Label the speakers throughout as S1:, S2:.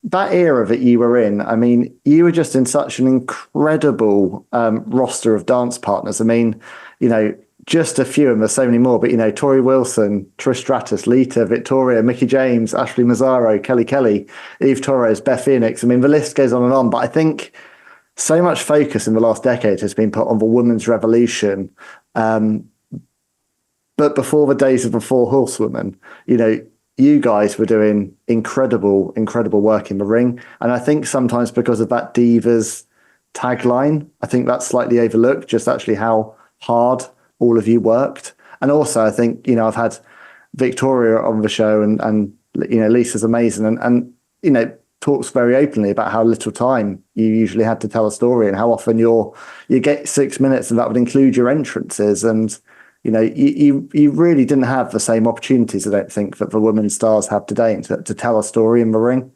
S1: that era that you were in, I mean, you were just in such an incredible roster of dance partners. I mean, just a few, and there's so many more, but Tori Wilson, Trish Stratus, Lita, Victoria, Mickie James, Ashley Massaro, Kelly, Eve Torres, Beth Phoenix. I mean, the list goes on and on, but I think so much focus in the last decade has been put on the women's revolution. But before the days of the four horsewomen, you guys were doing incredible, incredible work in the ring. And I think sometimes because of that Divas tagline, I think that's slightly overlooked, just actually how hard all of you worked. And also, I think, I've had Victoria on the show and Lisa's amazing and talks very openly about how little time you usually had to tell a story and how often you get 6 minutes and that would include your entrances. And you really didn't have the same opportunities, I don't think, that the women's stars have today to tell a story in the ring.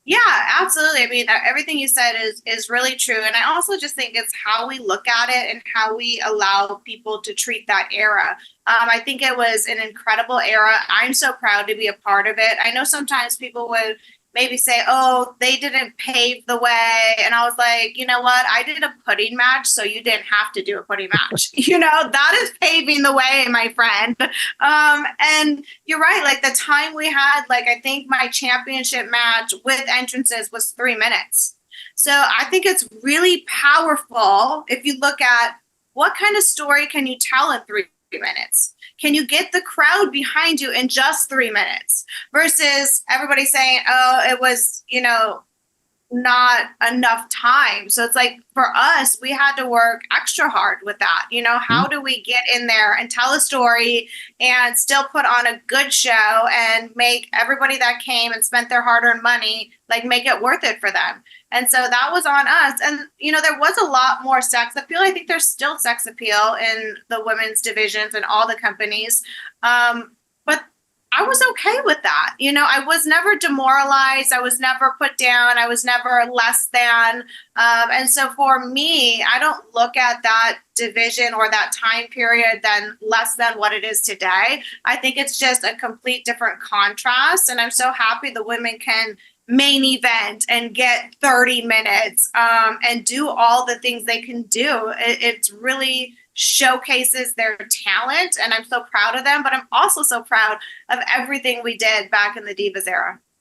S2: Yeah, absolutely. I mean, everything you said is really true. And I also just think it's how we look at it and how we allow people to treat that era. I think it was an incredible era. I'm so proud to be a part of it. I know sometimes people would maybe say, oh, they didn't pave the way. And I was like, you know what? I did a pudding match, so you didn't have to do a pudding match. That is paving the way, my friend. And you're right. Like the time we had, like, I think my championship match with entrances was 3 minutes. So I think it's really powerful if you look at what kind of story can you tell in 3 minutes? Can you get the crowd behind you in just 3 minutes versus everybody saying, oh, it was, not enough time. So it's like for us, we had to work extra hard with that. How do we get in there and tell a story and still put on a good show and make everybody that came and spent their hard-earned money, like make it worth it for them. And so that was on us. And, there was a lot more sex appeal. I think there's still sex appeal in the women's divisions and all the companies. But I was okay with that. I was never demoralized. I was never put down. I was never less than. And so for me, I don't look at that division or that time period than less than what it is today. I think it's just a complete different contrast. And I'm so happy the women can main event and get 30 minutes and do all the things they can do. It's really showcases their talent, and I'm so proud of them, but I'm also so proud of everything we did back in the Divas era.